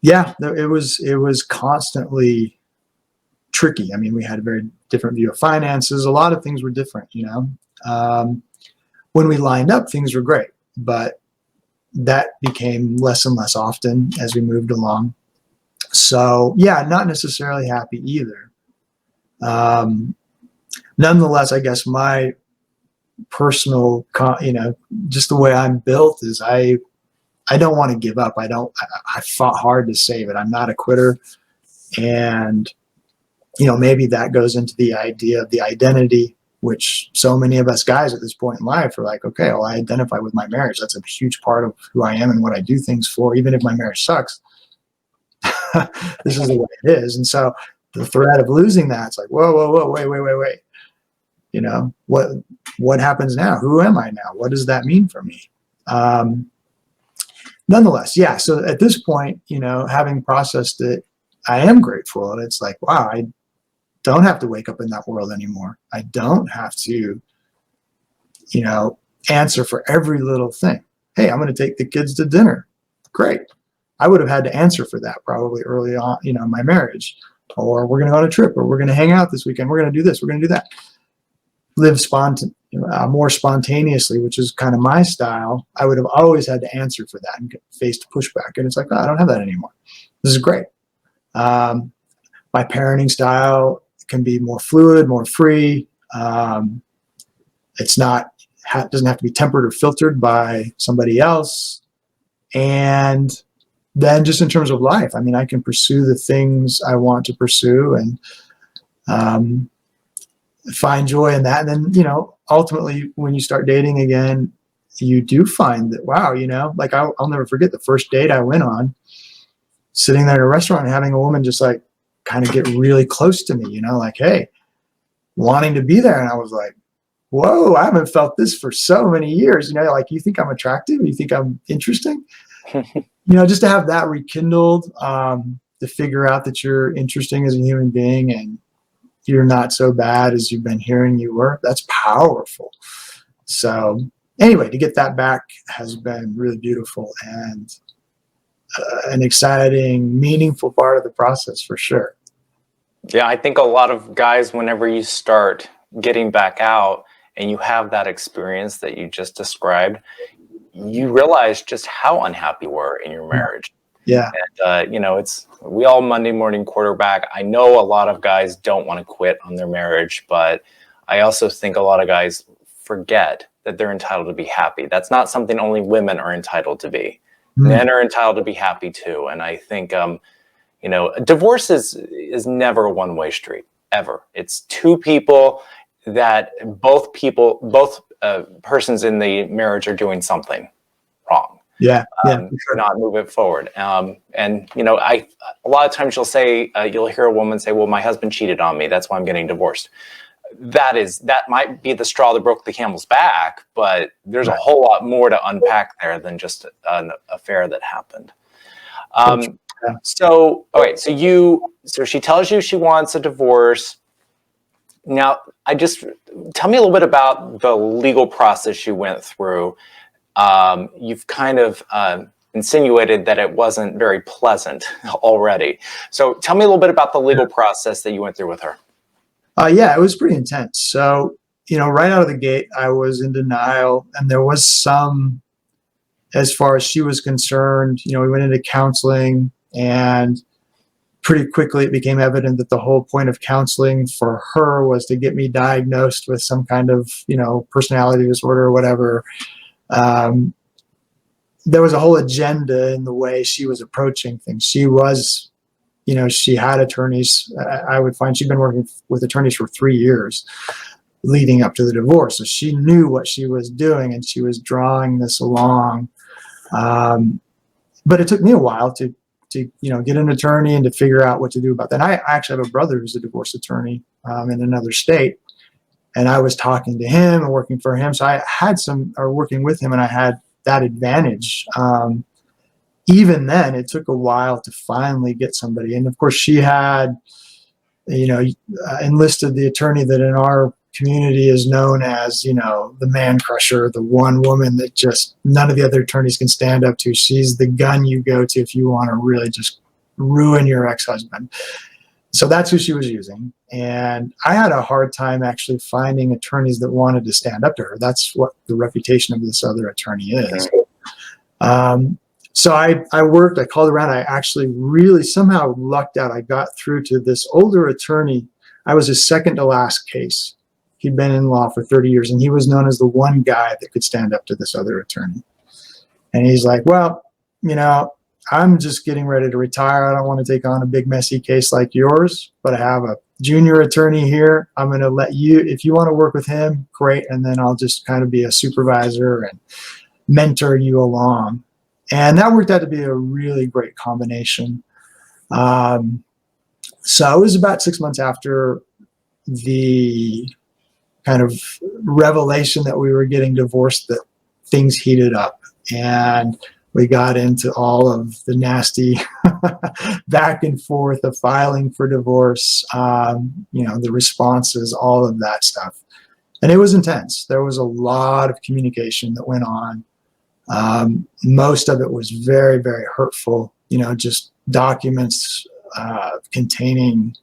It was constantly tricky. I mean, we had a very different view of finances. A lot of things were different, When we lined up, things were great, but that became less and less often as we moved along. So, not necessarily happy either. Nonetheless, I guess my personal, just the way I'm built is I don't want to give up. I fought hard to save it. I'm not a quitter. And, maybe that goes into the idea of the identity, which so many of us guys at this point in life are like, okay, well, I identify with my marriage. That's a huge part of who I am and what I do things for, even if my marriage sucks. This is the way it is. And so the threat of losing that, it's like, whoa, wait. What happens now? Who am I now? What does that mean for me? Nonetheless, so at this point, having processed it, I am grateful. And it's like, wow, I don't have to wake up in that world anymore. I don't have to, answer for every little thing. Hey, I'm going to take the kids to dinner. Great. I would have had to answer for that probably early on, in my marriage. Or we're going to go on a trip, or we're going to hang out this weekend. We're going to do this. We're going to do that. Live more spontaneously, which is kind of my style. I would have always had to answer for that and faced pushback. And it's like, I don't have that anymore. This is great. My parenting style can be more fluid, more free. It's not, doesn't have to be tempered or filtered by somebody else. And then just in terms of life, I mean, I can pursue the things I want to pursue and find joy in that. And then, ultimately when you start dating again, you do find that, wow, like I'll never forget the first date I went on, sitting there in a restaurant and having a woman just like kind of get really close to me, like, hey, wanting to be there. And I was like, whoa, I haven't felt this for so many years. Like, you think I'm attractive? You think I'm interesting? Just to have that rekindled, to figure out that you're interesting as a human being and you're not so bad as you've been hearing you were, that's powerful. So anyway, to get that back has been really beautiful and an exciting, meaningful part of the process for sure. Yeah, I think a lot of guys, whenever you start getting back out and you have that experience that you just described, you realize just how unhappy you were in your marriage. Yeah. And, we all Monday morning quarterback. I know a lot of guys don't want to quit on their marriage, but I also think a lot of guys forget that they're entitled to be happy. That's not something only women are entitled to be. Men are entitled to be happy too. And I think, divorce is never a one-way street, ever. It's two people that both persons in the marriage are doing something wrong. Yeah. Not move it forward. A lot of times you'll hear a woman say, well, my husband cheated on me, that's why I'm getting divorced. That might be the straw that broke the camel's back, but there's a whole lot more to unpack there than just an affair that happened. So she tells you she wants a divorce. Now, tell me a little bit about the legal process you went through. You've kind of insinuated that it wasn't very pleasant already. So tell me a little bit about the legal process that you went through with her. Yeah, it was pretty intense. So, right out of the gate, I was in denial, and there was some, as far as she was concerned, we went into counseling, and pretty quickly it became evident that the whole point of counseling for her was to get me diagnosed with some kind of, personality disorder or whatever. There was a whole agenda in the way she was approaching things. She was, she had attorneys. I would find she'd been working with attorneys for 3 years leading up to the divorce. So she knew what she was doing and she was drawing this along. But it took me a while to get an attorney and to figure out what to do about that. And I actually have a brother who's a divorce attorney in another state. And I was talking to him and working for him. So I had working with him, and I had that advantage. Even then, it took a while to finally get somebody. And of course, she had, enlisted the attorney that in our community is known as, the man crusher, the one woman that just none of the other attorneys can stand up to. She's the gun you go to if you want to really just ruin your ex-husband. So that's who she was using. And I had a hard time actually finding attorneys that wanted to stand up to her. That's what the reputation of this other attorney is. So I called around. I actually really somehow lucked out. I got through to this older attorney. I was his second to last case. He'd been in law for 30 years, and he was known as the one guy that could stand up to this other attorney. And he's like, well, I'm just getting ready to retire. I don't want to take on a big messy case like yours, but I have a junior attorney here. I'm going to let you, if you want to work with him, great. And then I'll just kind of be a supervisor and mentor you along. And that worked out to be a really great combination. So it was about 6 months after the kind of revelation that we were getting divorced that things heated up. And we got into all of the nasty back and forth of filing for divorce, the responses, all of that stuff. And it was intense. There was a lot of communication that went on. Most of it was very, very hurtful, just documents containing,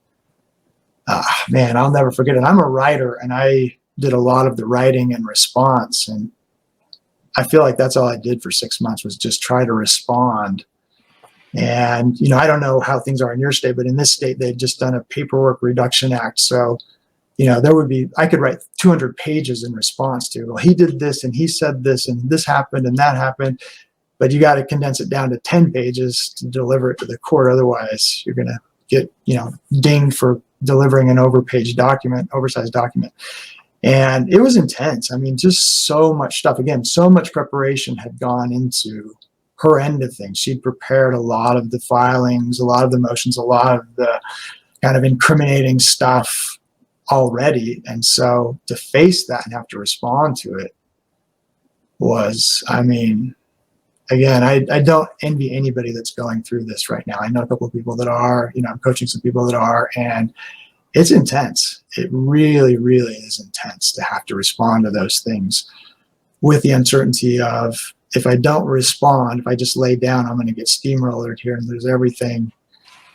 I'll never forget it. I'm a writer, and I did a lot of the writing and response. And I feel like that's all I did for 6 months was just try to respond And, I don't know how things are in your state, but in this state, they've just done a paperwork reduction act. So, I could write 200 pages in response to, well, he did this and he said this and this happened and that happened. But you got to condense it down to 10 pages to deliver it to the court. Otherwise, you're going to get, dinged for delivering an oversized document. And it was intense. I mean, just so much stuff. Again, so much preparation had gone into her end of things. She'd prepared a lot of the filings, a lot of the motions, a lot of the kind of incriminating stuff already. And so to face that and have to respond to it was, I mean, again, I don't envy anybody that's going through this right now. I know a couple of people that are, I'm coaching some people that are, and it's intense. It really, really is intense to have to respond to those things with the uncertainty of, if I don't respond, if I just lay down, I'm going to get steamrollered here and lose everything.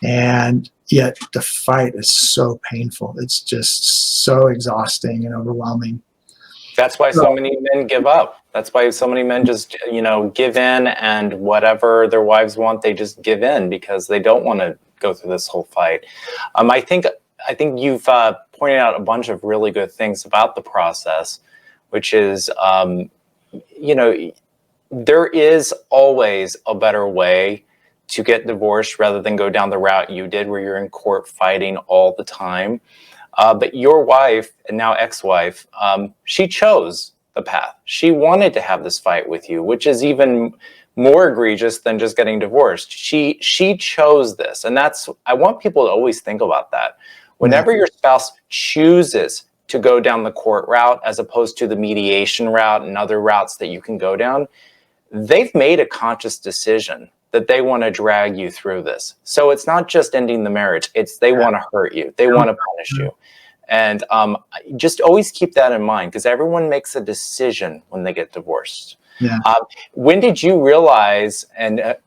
And yet the fight is so painful. It's just so exhausting and overwhelming. That's why so many men give up. That's why so many men just, give in, and whatever their wives want, they just give in because they don't want to go through this whole fight. I think you've pointed out a bunch of really good things about the process, which is, there is always a better way to get divorced rather than go down the route you did where you're in court fighting all the time. But your wife, and now ex-wife, she chose the path. She wanted to have this fight with you, which is even more egregious than just getting divorced. She chose this. And I want people to always think about that. Whenever your spouse chooses to go down the court route as opposed to the mediation route and other routes that you can go down, they've made a conscious decision that they want to drag you through this. So it's not just ending the marriage. It's they want to hurt you. They want to punish you. And just always keep that in mind, because everyone makes a decision when they get divorced. Yeah. When did you realize that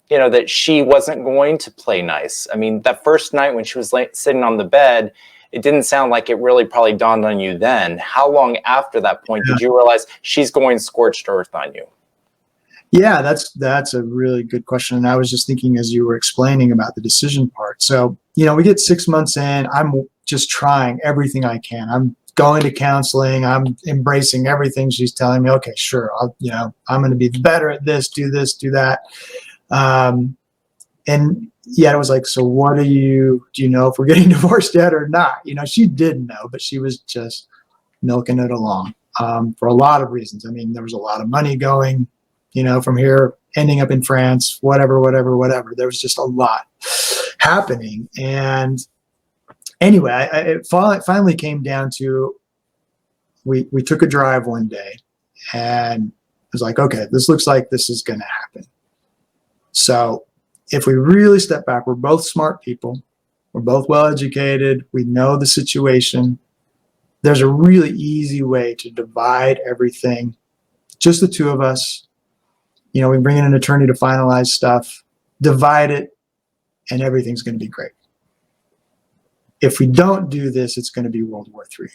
that she wasn't going to play nice? I mean, that first night when she was sitting on the bed, it didn't sound like it really probably dawned on you then. How long after that point did you realize she's going scorched earth on you? Yeah, that's a really good question. And I was just thinking as you were explaining about the decision part. So, we get 6 months in, I'm just trying everything I can. I'm going to counseling. I'm embracing everything she's telling me. Okay, sure. I'm going to be better at this, do that. And yet it was like, so what do you know if we're getting divorced yet or not? She did know, but she was just milking it along for a lot of reasons. I mean, there was a lot of money going, from here, ending up in France, whatever. There was just a lot happening. And anyway, it finally came down to, we took a drive one day and it was like, okay, this looks like this is going to happen. So if we really step back, we're both smart people. We're both well-educated. We know the situation. There's a really easy way to divide everything. Just the two of us. We bring in an attorney to finalize stuff, divide it, and everything's going to be great. If we don't do this, it's going to be World War III.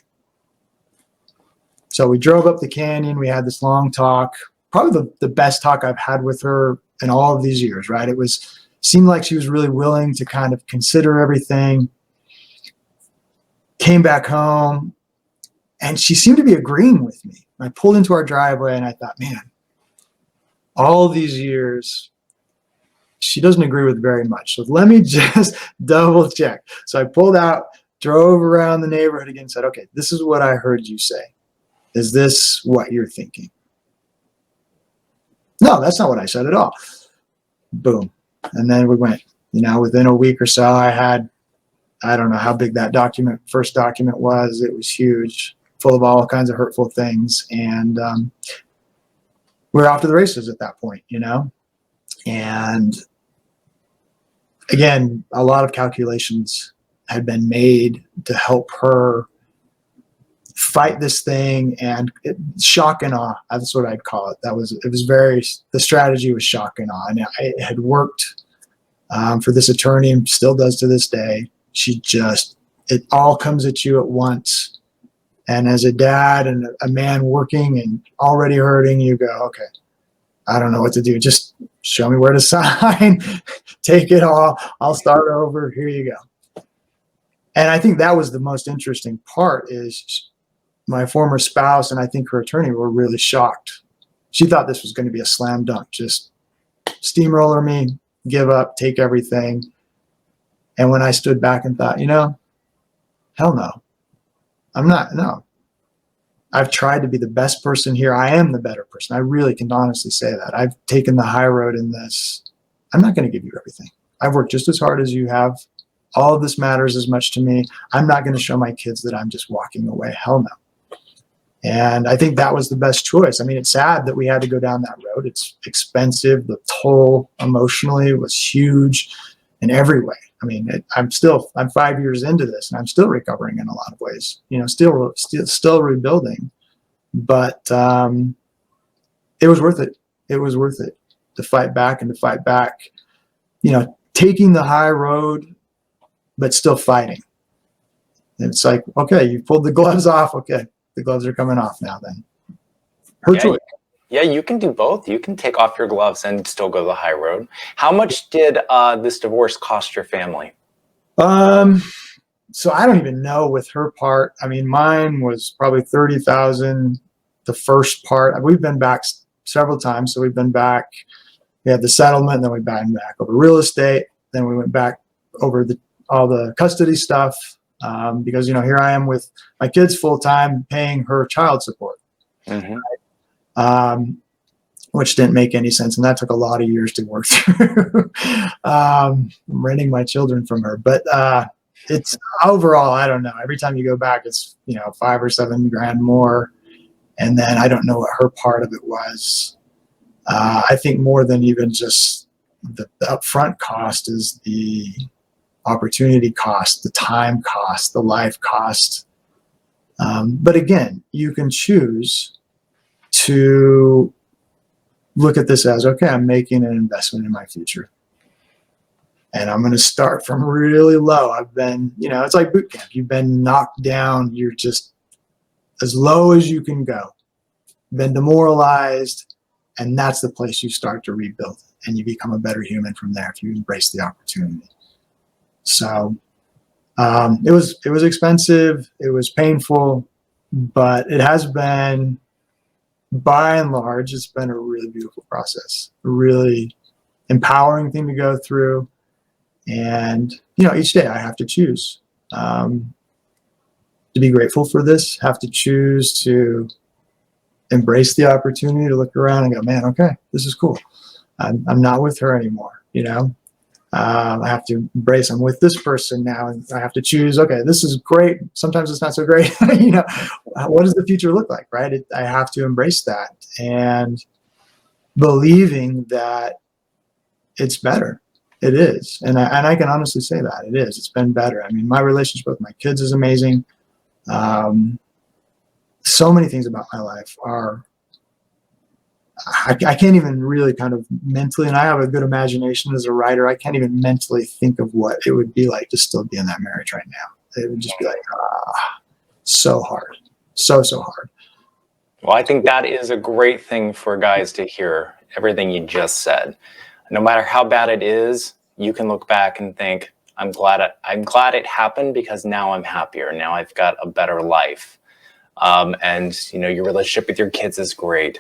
So we drove up the canyon. We had this long talk, probably the best talk I've had with her in all of these years, right? Seemed like she was really willing to kind of consider everything. Came back home, and she seemed to be agreeing with me. I pulled into our driveway, and I thought, man, all these years, she doesn't agree with very much. So let me just double check. So I pulled out, drove around the neighborhood again, and said, okay, this is what I heard you say. Is this what you're thinking? No, that's not what I said at all. Boom. And then we went, within a week or so, I don't know how big that first document was. It was huge, full of all kinds of hurtful things. And we're off to the races at that point, And again, a lot of calculations had been made to help her fight this thing, and shock and awe. That's what I'd call it. The strategy was shock and awe, and it had worked for this attorney and still does to this day. It all comes at you at once. And as a dad and a man working and already hurting, you go, okay, I don't know what to do. Just show me where to sign, take it all. I'll start over. Here you go. And I think that was the most interesting part is my former spouse and I think her attorney were really shocked. She thought this was going to be a slam dunk. Just steamroller me, give up, take everything. And when I stood back and thought, hell no, I'm not. No, I've tried to be the best person here. I am the better person. I really can honestly say that. I've taken the high road in this. I'm not going to give you everything. I've worked just as hard as you have. All of this matters as much to me. I'm not going to show my kids that I'm just walking away. Hell no. And I think that was the best choice. I mean, it's sad that we had to go down that road. It's expensive. The toll emotionally was huge in every way. I mean, I'm 5 years into this and I'm still recovering in a lot of ways, still rebuilding, but it was worth it. It was worth it to fight back, taking the high road, but still fighting. And it's like, okay, you pulled the gloves off. Okay, the gloves are coming off now then. Her choice. Yeah, you can do both. You can take off your gloves and still go the high road. How much did this divorce cost your family? So I don't even know with her part. I mean, mine was probably $30,000. The first part, we've been back several times. So we've been back. We had the settlement, then we went back over real estate. Then we went back over all the custody stuff because here I am with my kids full time, paying her child support. Mm-hmm. Which didn't make any sense. And that took a lot of years to work through. I'm renting my children from her, but it's overall, I don't know. Every time you go back, it's, $5 or $7 grand more. And then I don't know what her part of it was. I think more than even just the upfront cost is the opportunity cost, the time cost, the life cost. But again, you can choose to look at this as, okay, I'm making an investment in my future. And I'm going to start from really low. I've been, it's like boot camp. You've been knocked down. You're just as low as you can go. Been demoralized. And that's the place you start to rebuild. And you become a better human from there if you embrace the opportunity. So it was expensive. It was painful. But it has been, by and large, it's been a really beautiful process, a really empowering thing to go through. And, each day I have to choose to be grateful for this, have to choose to embrace the opportunity to look around and go, man, okay, this is cool. I'm not with her anymore. I have to embrace, I'm with this person now, and I have to choose, okay, this is great. Sometimes it's not so great. What does the future look like, right? I have to embrace that and believing that it's better. It is. And I can honestly say that it is. It's been better. I mean, my relationship with my kids is amazing. So many things about my life are, I can't even really kind of mentally, and I have a good imagination as a writer, I can't even mentally think of what it would be like to still be in that marriage right now. It would just be like, so hard. So hard. Well, I think that is a great thing for guys to hear, everything you just said. No matter how bad it is, you can look back and think, I'm glad it happened because now I'm happier. Now I've got a better life. And your relationship with your kids is great.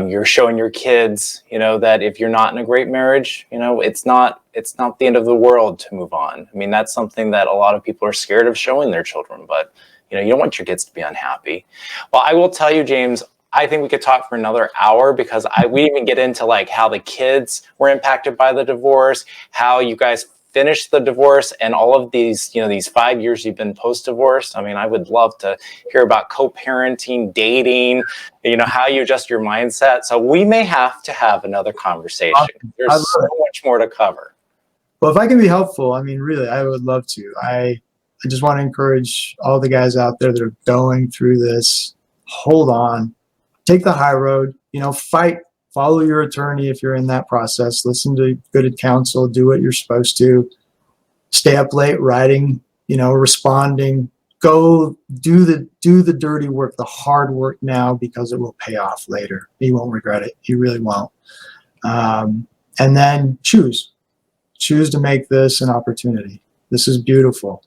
You're showing your kids, that if you're not in a great marriage, it's not the end of the world to move on. I mean, that's something that a lot of people are scared of showing their children, but you don't want your kids to be unhappy. Well, I will tell you, James, I think we could talk for another hour because we even get into like how the kids were impacted by the divorce, how you guys finished the divorce, and all of these, these 5 years you've been post-divorce. I mean, I would love to hear about co-parenting, dating, how you adjust your mindset. So we may have to have another conversation. There's so much more to cover. Well, if I can be helpful, I mean, really, I would love to. I just want to encourage all the guys out there that are going through this. Hold on, take the high road, fight. Follow your attorney if you're in that process. Listen to good counsel. Do what you're supposed to. Stay up late writing, responding. Go do the dirty work, the hard work now, because it will pay off later. You won't regret it. You really won't. And then choose to make this an opportunity. This is beautiful.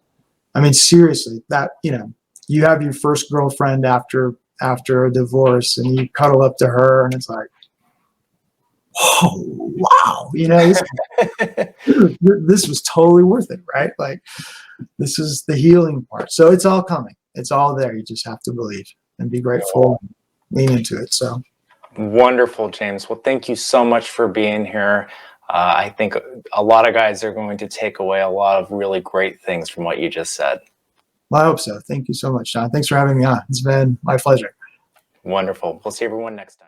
I mean, seriously, that, you have your first girlfriend after a divorce, and you cuddle up to her, and it's like, oh, wow, this was totally worth it, right? Like, this is the healing part. So it's all coming. It's all there. You just have to believe and be grateful and lean into it. So wonderful, James. Well, thank you so much for being here. I think a lot of guys are going to take away a lot of really great things from what you just said. well, I hope so. Thank you so much, John. Thanks for having me on. It's been my pleasure. Wonderful. We'll see everyone next time.